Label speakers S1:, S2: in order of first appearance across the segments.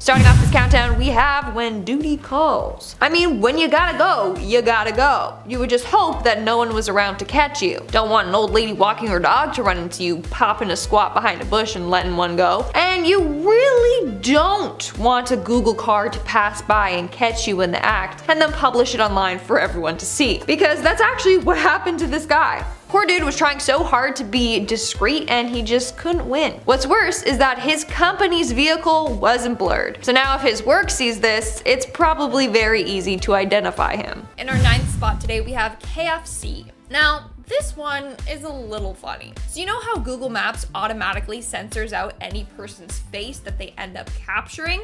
S1: Starting off this countdown, we have when duty calls. I mean, when you gotta go, you gotta go. You would just hope that no one was around to catch you. Don't want an old lady walking her dog to run into you, popping a squat behind a bush and letting one go. And you really don't want a Google car to pass by and catch you in the act and then publish it online for everyone to see. Because that's actually what happened to this guy. Poor dude was trying so hard to be discreet and he just couldn't win. What's worse is that his company's vehicle wasn't blurred. So now if his work sees this, it's probably very easy to identify him.
S2: In our 9th spot today, we have KFC. Now, this one is a little funny. So you know how Google Maps automatically censors out any person's face that they end up capturing?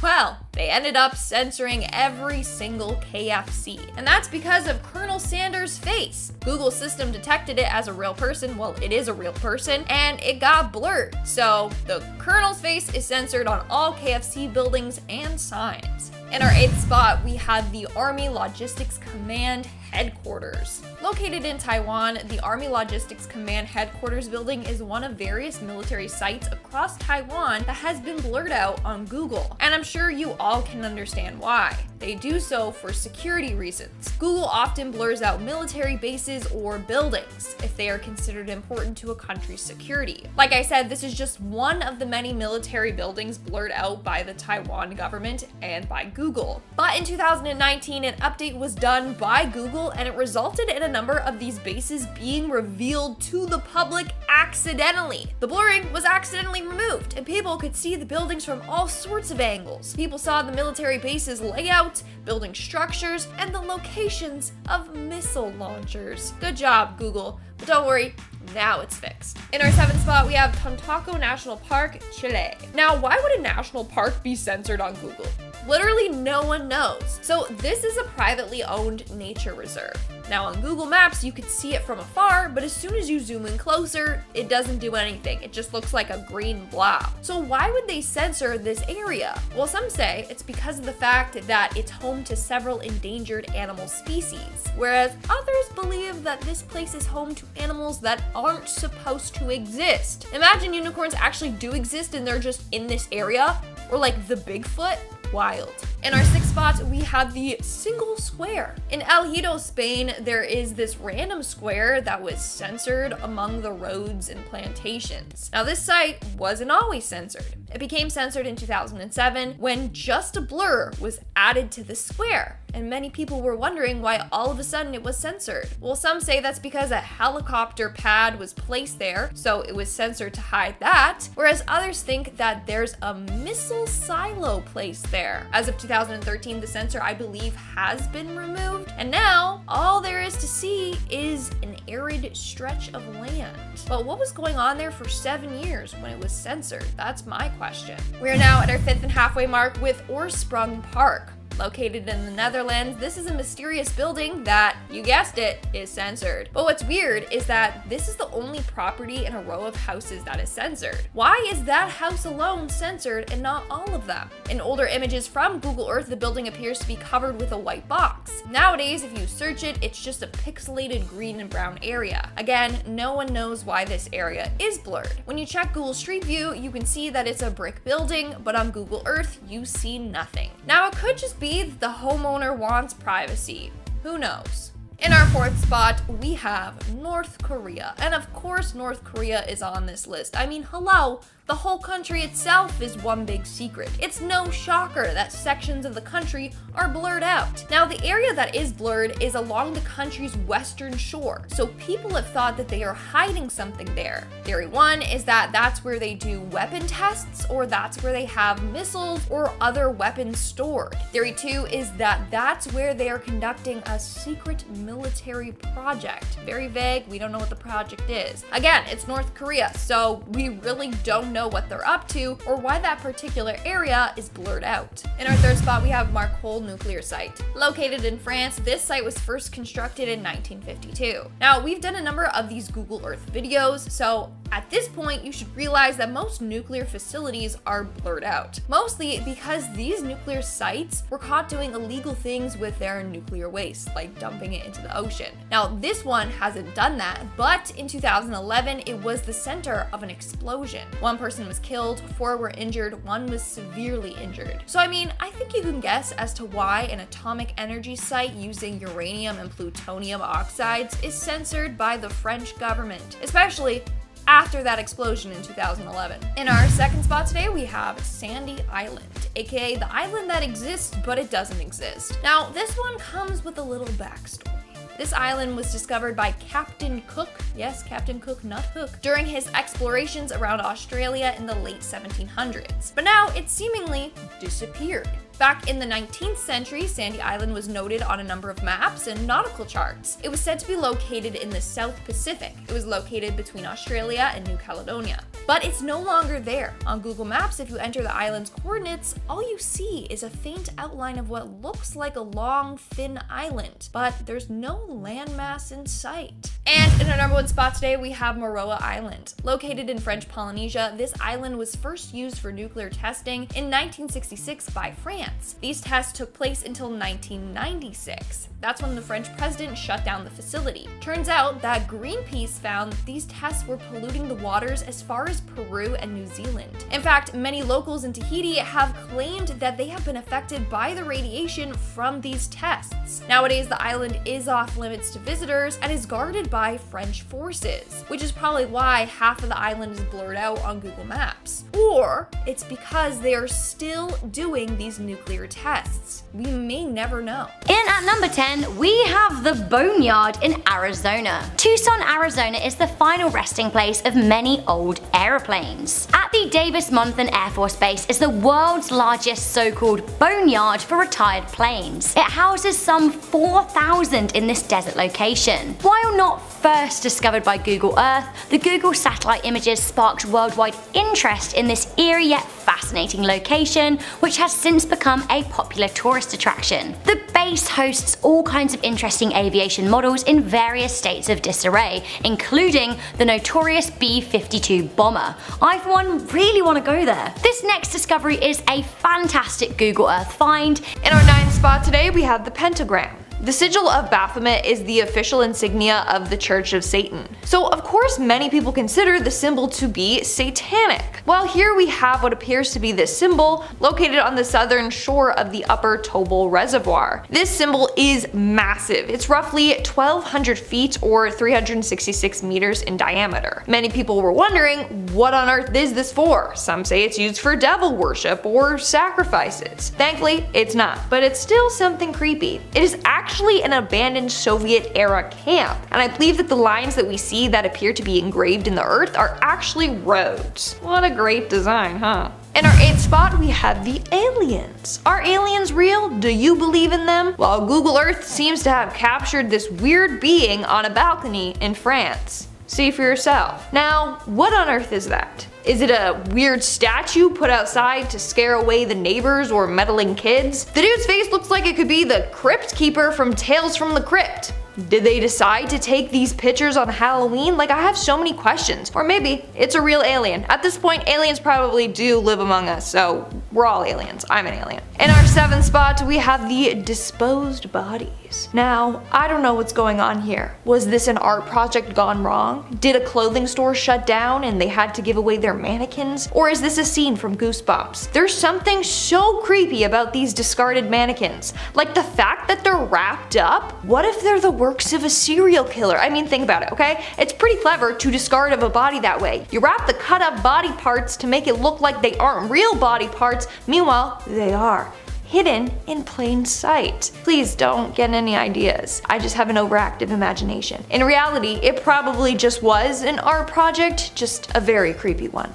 S2: Well, they ended up censoring every single KFC. And that's because of Colonel Sanders' face. Google's system detected it as a real person, well, it is a real person, and it got blurred. So the Colonel's face is censored on all KFC buildings and signs. In our 8th spot, we have the Army Logistics Command Headquarters. Located in Taiwan, the Army Logistics Command Headquarters building is one of various military sites across Taiwan that has been blurred out on Google. And I'm sure you all can understand why. They do so for security reasons. Google often blurs out military bases or buildings if they are considered important to a country's security. Like I said, this is just one of the many military buildings blurred out by the Taiwan government and by Google. But in 2019, an update was done by Google and it resulted in a number of these bases being revealed to the public accidentally. The blurring was accidentally removed and people could see the buildings from all sorts of angles. People saw the military bases layout, building structures, and the locations of missile launchers. Good job, Google. But don't worry, now it's fixed. In our 7th spot, we have Tontaco National Park, Chile. Now, why would a national park be censored on Google? Literally no one knows. So this is a privately owned nature reserve. Now on Google Maps, you could see it from afar, but as soon as you zoom in closer, it doesn't do anything. It just looks like a green blob. So why would they censor this area? Well, some say it's because of the fact that it's home to several endangered animal species, whereas others believe that this place is home to animals that aren't supposed to exist. Imagine unicorns actually do exist and they're just in this area, or like the Bigfoot. Wild. In our 6th spot, we have the Single Square. In El Hito, Spain, there is this random square that was censored among the roads and plantations. Now, this site wasn't always censored. It became censored in 2007 when just a blur was added to the square. And many people were wondering why all of a sudden it was censored. Well, some say that's because a helicopter pad was placed there, so it was censored to hide that, whereas others think that there's a missile silo placed there. As of 2013, the censor, I believe, has been removed, and now all there is to see is an arid stretch of land. But what was going on there for 7 years when it was censored? That's my question. We are now at our 5th and halfway mark with Oorsprong Park. Located in the Netherlands, this is a mysterious building that, you guessed it, is censored. But what's weird is that this is the only property in a row of houses that is censored. Why is that house alone censored and not all of them? In older images from Google Earth, the building appears to be covered with a white box. Nowadays, if you search it, it's just a pixelated green and brown area. Again, no one knows why this area is blurred. When you check Google Street View, you can see that it's a brick building, but on Google Earth, you see nothing. Now, it could just be that the homeowner wants privacy. Who knows? In our 4th spot, we have North Korea. And of course, North Korea is on this list. I mean, hello, the whole country itself is one big secret. It's no shocker that sections of the country are blurred out. Now, the area that is blurred is along the country's western shore, so people have thought that they are hiding something there. Theory 1 is that that's where they do weapon tests, or that's where they have missiles or other weapons stored. Theory 2 is that that's where they are conducting a secret military project. Very vague, we don't know what the project is. Again, it's North Korea, so we really don't know what they're up to or why that particular area is blurred out. In our 3rd spot, we have Marcoule Nuclear Site. Located in France, this site was first constructed in 1952. Now, we've done a number of these Google Earth videos, so at this point, you should realize that most nuclear facilities are blurred out, mostly because these nuclear sites were caught doing illegal things with their nuclear waste, like dumping it into the ocean. Now, this one hasn't done that, but in 2011, it was the center of an explosion. One person was killed, 4 were injured, 1 was severely injured. So I mean, I think you can guess as to why an atomic energy site using uranium and plutonium oxides is censored by the French government, especially after that explosion in 2011. In our second spot today, we have Sandy Island, aka the island that exists but it doesn't exist. Now, this one comes with a little backstory. This island was discovered by Captain Cook, yes, Captain Cook, not Hook, during his explorations around Australia in the late 1700s. But now it seemingly disappeared. Back in the 19th century, Sandy Island was noted on a number of maps and nautical charts. It was said to be located in the South Pacific. It was located between Australia and New Caledonia. But it's no longer there. On Google Maps, if you enter the island's coordinates, all you see is a faint outline of what looks like a long, thin island, but there's no landmass in sight. And in our number 1 spot today, we have Moroa Island. Located in French Polynesia, this island was first used for nuclear testing in 1966 by France. These tests took place until 1996. That's when the French president shut down the facility. Turns out that Greenpeace found that these tests were polluting the waters as far as Peru and New Zealand. In fact, many locals in Tahiti have claimed that they have been affected by the radiation from these tests. Nowadays, the island is off limits to visitors and is guarded by French forces, which is probably why half of the island is blurred out on Google Maps. Or it's because they are still doing these nuclear tests. We may never know.
S3: In at number 10, we have the Boneyard in Arizona. Tucson, Arizona is the final resting place of many old aeroplanes. At the Davis-Monthan Air Force Base is the world's largest so-called boneyard for retired planes. It houses some 4,000 in this desert location. While not first discovered by Google Earth, the Google satellite images sparked worldwide interest in this eerie yet fascinating location, which has since become a popular tourist attraction. The base hosts all kinds of interesting aviation models in various states of disarray, including the notorious B-52 bomber. I, for one, really want to go there. This next discovery is a fantastic Google Earth find.
S1: In our 9th spot today, we have the pentagram. The sigil of Baphomet is the official insignia of the Church of Satan. So of course many people consider the symbol to be satanic. Well, here we have what appears to be this symbol located on the southern shore of the Upper Tobol Reservoir. This symbol is massive. It's roughly 1,200 feet or 366 meters in diameter. Many people were wondering, what on earth is this for? Some say it's used for devil worship or sacrifices. Thankfully, it's not, but it's still something creepy. It is actually an abandoned Soviet-era camp, and I believe that the lines that we see that appear to be engraved in the earth are actually roads. What a great design, huh? In our 8th spot, we have the aliens. Are aliens real? Do you believe in them? Well, Google Earth seems to have captured this weird being on a balcony in France. See for yourself. Now, what on earth is that? Is it a weird statue put outside to scare away the neighbors or meddling kids? The dude's face looks like it could be the Crypt Keeper from Tales from the Crypt. Did they decide to take these pictures on Halloween? Like, I have so many questions. Or maybe it's a real alien. At this point, aliens probably do live among us, so we're all aliens. I'm an alien. In our 7th spot, we have the disposed bodies. Now, I don't know what's going on here. Was this an art project gone wrong? Did a clothing store shut down and they had to give away their mannequins? Or is this a scene from Goosebumps? There's something so creepy about these discarded mannequins. Like the fact that they're wrapped up. What if they're the works of a serial killer? I mean, think about it, okay? It's pretty clever to discard of a body that way. You wrap the cut up body parts to make it look like they aren't real body parts. Meanwhile, they are. Hidden in plain sight. Please don't get any ideas. I just have an overactive imagination. In reality, it probably just was an art project, just a very creepy one.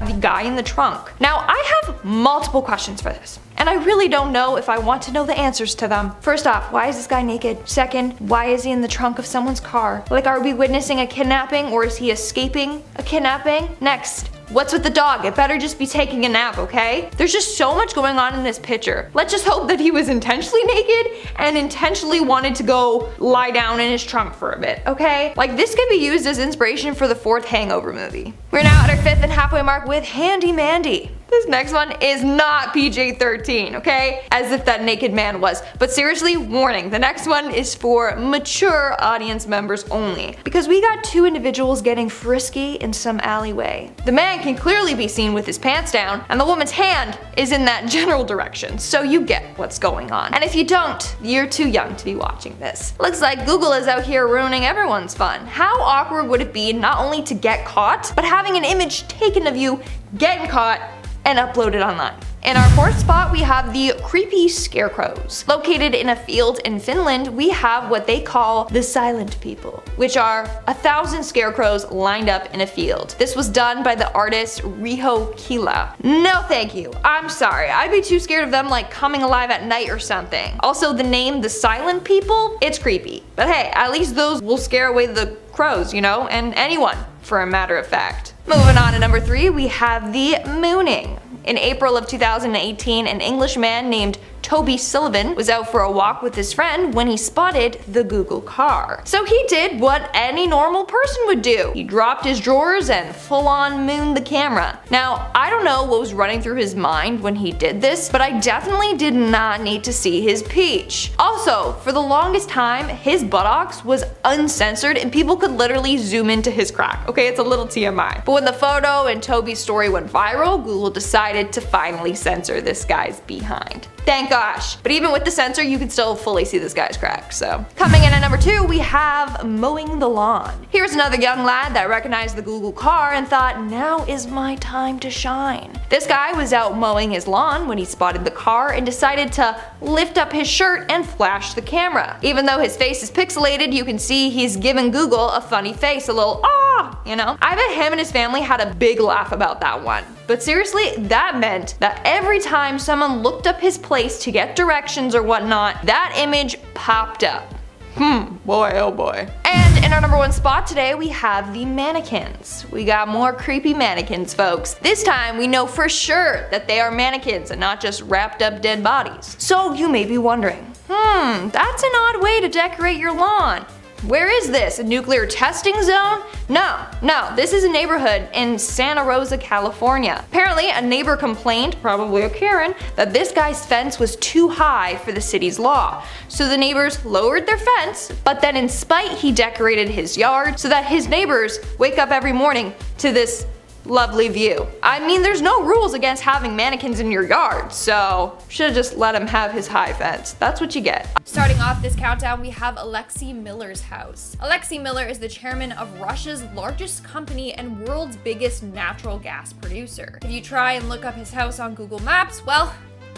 S1: The guy in the trunk. Now, I have multiple questions for this, and I really don't know if I want to know the answers to them. First off, why is this guy naked? Second, why is he in the trunk of someone's car? Like, are we witnessing a kidnapping, or is he escaping a kidnapping? Next, what's with the dog? It better just be taking a nap, okay? There's just so much going on in this picture. Let's just hope that he was intentionally naked and intentionally wanted to go lie down in his trunk for a bit, okay? Like, this could be used as inspiration for the 4th Hangover movie. We're now at our 5th and halfway mark with Handy Mandy. This next one is not PG-13, okay? As if that naked man was. But seriously, warning, the next one is for mature audience members only. Because we got two individuals getting frisky in some alleyway. The man can clearly be seen with his pants down, and the woman's hand is in that general direction, so you get what's going on. And if you don't, you're too young to be watching this. Looks like Google is out here ruining everyone's fun. How awkward would it be not only to get caught, but having an image taken of you getting caught and uploaded online? In our fourth spot, we have the creepy scarecrows. Located in a field in Finland, we have what they call the silent people, which are 1,000 scarecrows lined up in a field. This was done by the artist Riho Kila. No thank you, I'm sorry, I'd be too scared of them like coming alive at night or something. Also, the name the silent people, it's creepy. But hey, at least those will scare away the crows, you know, and anyone, for a matter of fact. Moving on to number 3, we have the mooning. In April of 2018, an English man named Toby Sullivan was out for a walk with his friend when he spotted the Google car. So he did what any normal person would do. He dropped his drawers and full-on mooned the camera. Now, I don't know what was running through his mind when he did this, but I definitely did not need to see his peach. Also, for the longest time, his buttocks was uncensored and people could literally zoom into his crack. Okay, it's a little TMI. But when the photo and Toby's story went viral, Google decided to finally censor this guy's behind. Thank gosh. But even with the censor, you can still fully see this guy's crack, so. Coming in at number 2, we have mowing the lawn. Here's another young lad that recognized the Google car and thought, now is my time to shine. This guy was out mowing his lawn when he spotted the car and decided to lift up his shirt and flash the camera. Even though his face is pixelated, you can see he's giving Google a funny face, a little ah, you know? I bet him and his family had a big laugh about that one. But seriously, that meant that every time someone looked up his place to get directions or whatnot, that image popped up. Boy oh boy. And in our number 1 spot today, we have the mannequins. We got more creepy mannequins, folks. This time we know for sure that they are mannequins and not just wrapped up dead bodies. So you may be wondering, that's an odd way to decorate your lawn. Where is this? A nuclear testing zone? No, this is a neighborhood in Santa Rosa, California. Apparently, a neighbor complained, probably a Karen, that this guy's fence was too high for the city's law. So the neighbors lowered their fence, but then in spite he decorated his yard so that his neighbors wake up every morning to this lovely view. I mean, there's no rules against having mannequins in your yard, so should've just let him have his high fence. That's what you get.
S2: Starting off this countdown, we have Alexei Miller's house. Alexei Miller is the chairman of Russia's largest company and world's biggest natural gas producer. If you try and look up his house on Google Maps, well,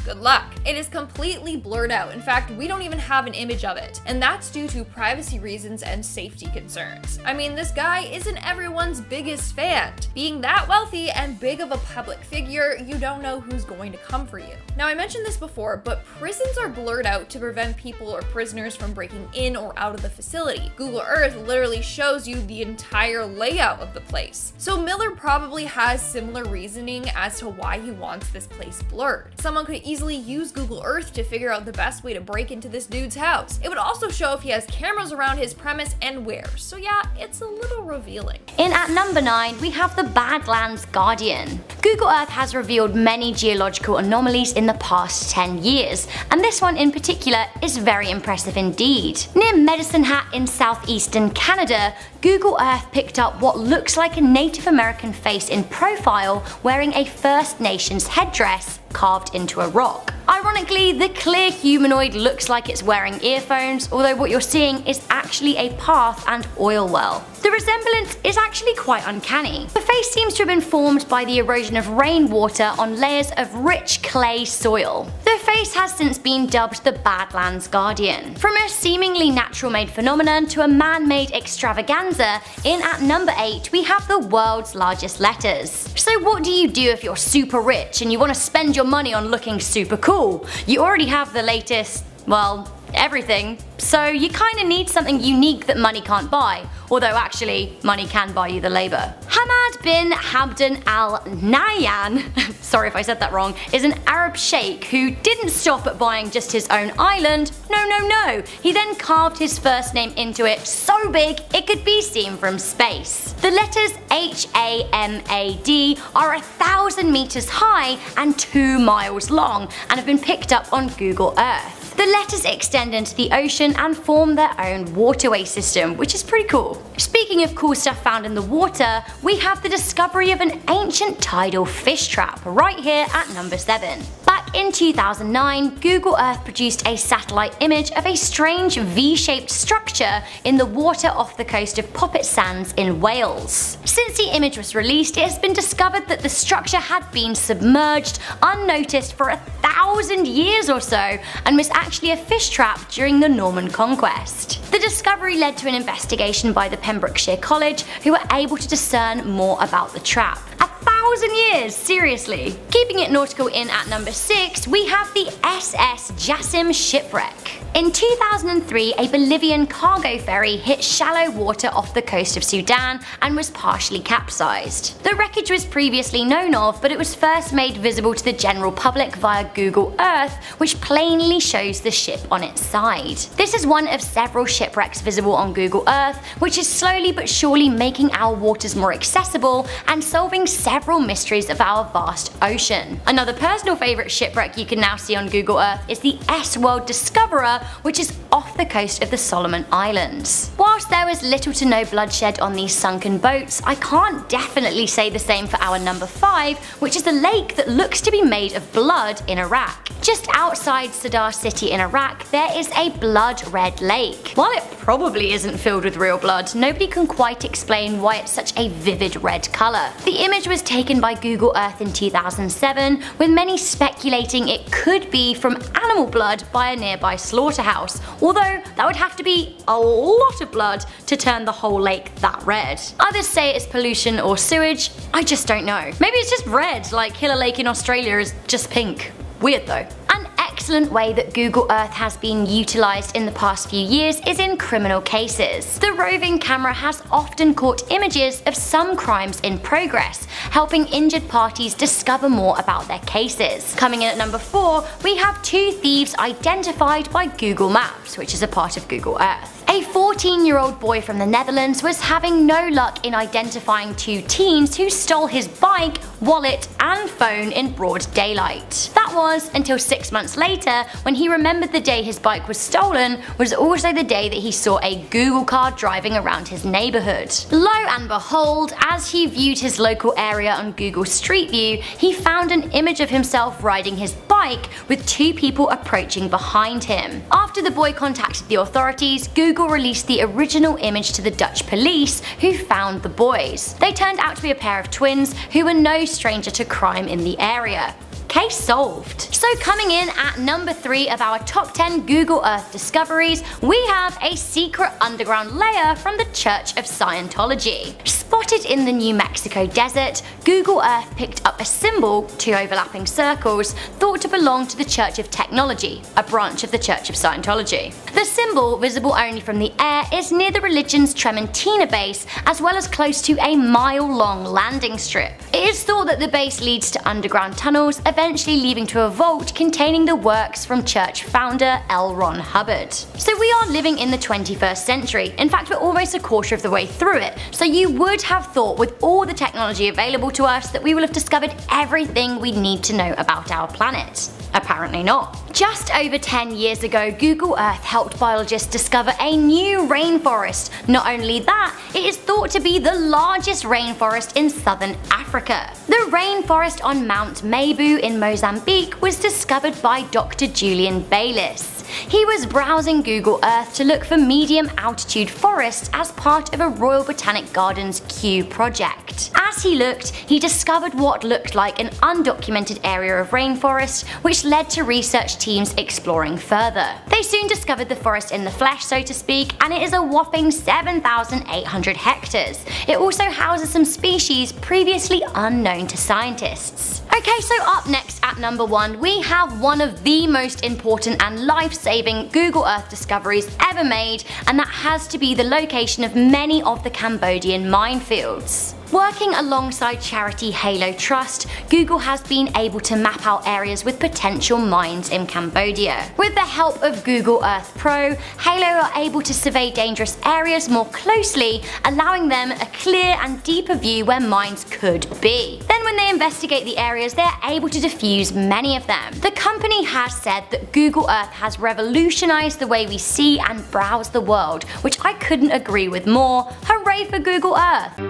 S2: good luck. It is completely blurred out. In fact, we don't even have an image of it. And that's due to privacy reasons and safety concerns. I mean, this guy isn't everyone's biggest fan. Being that wealthy and big of a public figure, you don't know who's going to come for you. Now, I mentioned this before, but prisons are blurred out to prevent people or prisoners from breaking in or out of the facility. Google Earth literally shows you the entire layout of the place. So Miller probably has similar reasoning as to why he wants this place blurred. Someone could easily use Google Earth to figure out the best way to break into this dude's house. It would also show if he has cameras around his premise and where. So yeah, it's a little revealing.
S3: In at number 9, we have the Badlands Guardian. Google Earth has revealed many geological anomalies in the past 10 years, and this one in particular is very impressive indeed. Near Medicine Hat in southeastern Canada, Google Earth picked up what looks like a Native American face in profile wearing a First Nations headdress carved into a rock. Ironically, the clear humanoid looks like it's wearing earphones, although what you're seeing is actually a path and oil well. The resemblance is actually quite uncanny. The face seems to have been formed by the erosion of rainwater on layers of rich clay soil. The face has since been dubbed the Badlands Guardian. From a seemingly natural-made phenomenon to a man-made extravaganza, in at number 8 we have the world's largest letters. So what do you do if you're super rich and you want to spend your money on looking super cool? You already have the latest, well, everything. so you kinda need something unique that money can't buy, although actually, money can buy you the labor. Hamad bin Hamdan Al Nahyan, sorry if I said that wrong, is an Arab sheikh who didn't stop at buying just his own island. No. He then carved his first name into it so big it could be seen from space. The letters Hamad are 1,000 meters high and 2 miles long and have been picked up on Google Earth. The letters extend into the ocean and form their own waterway system, which is pretty cool. Speaking of cool stuff found in the water, we have the discovery of an ancient tidal fish trap right here at number 7. Back in 2009, Google Earth produced a satellite image of a strange V-shaped structure in the water off the coast of Poppet Sands in Wales. Since the image was released, it has been discovered that the structure had been submerged unnoticed for 1,000 years or so and was actually a fish trap during the Norman Conquest. The discovery led to an investigation by the Pembrokeshire College, who were able to discern more about the trap. 1,000 years, seriously. Keeping it nautical in at number 6, we have the SS Jassim Shipwreck. In 2003, a Bolivian cargo ferry hit shallow water off the coast of Sudan and was partially capsized. The wreckage was previously known of, but it was first made visible to the general public via Google Earth, which plainly shows the ship on its side. This is one of several shipwrecks visible on Google Earth, which is slowly but surely making our waters more accessible and solving several mysteries of our vast ocean. Another personal favourite shipwreck you can now see on Google Earth is the S-World Discoverer, which is off the coast of the Solomon Islands. Whilst there was little to no bloodshed on these sunken boats, I can't definitely say the same for our number 5, which is a lake that looks to be made of blood in Iraq. Just outside Sadr City in Iraq, there is a blood red lake. While it probably isn't filled with real blood, nobody can quite explain why it's such a vivid red colour. The image was taken by Google Earth in 2007, with many speculating it could be from animal blood by a nearby slaughterhouse, although that would have to be a lot of blood to turn the whole lake that red. Others say it's pollution or sewage, I just don't know. Maybe it's just red, like Hiller Lake in Australia is just pink. Weird though. An excellent way that Google Earth has been utilised in the past few years is in criminal cases. The roving camera has often caught images of some crimes in progress, helping injured parties discover more about their cases. Coming in at number 4, we have 2 thieves identified by Google Maps, which is a part of Google Earth. A 14-year-old boy from the Netherlands was having no luck in identifying 2 teens who stole his bike, wallet, and phone in broad daylight. That was until 6 months later, when he remembered the day his bike was stolen was also the day that he saw a Google car driving around his neighbourhood. Lo and behold, as he viewed his local area on Google Street View, he found an image of himself riding his bike with 2 people approaching behind him. After the boy contacted the authorities, Google released the original image to the Dutch police, who found the boys. They turned out to be a pair of twins who were no stranger to crime in the area. Case solved. So coming in at number 3 of our top 10 Google Earth discoveries, we have a secret underground layer from the Church of Scientology. Spotted in the New Mexico desert, Google Earth picked up a symbol, 2 overlapping circles, thought to belong to the Church of Technology, a branch of the Church of Scientology. The symbol, visible only from the air, is near the religion's Trementina base, as well as close to a mile-long landing strip. It is thought that the base leads to underground tunnels, eventually leading to a vault containing the works from church founder L. Ron Hubbard. So we are living in the 21st century. In fact, we're almost a quarter of the way through it. So you would have thought, with all the technology available to us, that we will have discovered everything we need to know about our planet. Apparently not. Just over 10 years ago, Google Earth helped biologists discover a new rainforest. Not only that, it is thought to be the largest rainforest in southern Africa. The rainforest on Mount Mebu in Mozambique was discovered by Dr. Julian Bayliss. He was browsing Google Earth to look for medium altitude forests as part of a Royal Botanic Gardens Kew project. As he looked, he discovered what looked like an undocumented area of rainforest, which led to research teams exploring further. They soon discovered the forest in the flesh, so to speak, and it is a whopping 7,800 hectares. It also houses some species previously unknown to scientists. Okay, so up next at number 1, we have one of the most important and life-saving Google Earth discoveries ever made, and that has to be the location of many of the Cambodian minefields. Working alongside charity Halo Trust, Google has been able to map out areas with potential mines in Cambodia. With the help of Google Earth Pro, Halo are able to survey dangerous areas more closely, allowing them a clear and deeper view where mines could be. Then when they investigate the areas, they're able to defuse many of them. The company has said that Google Earth has revolutionized the way we see and browse the world, which I couldn't agree with more. Hooray for Google Earth!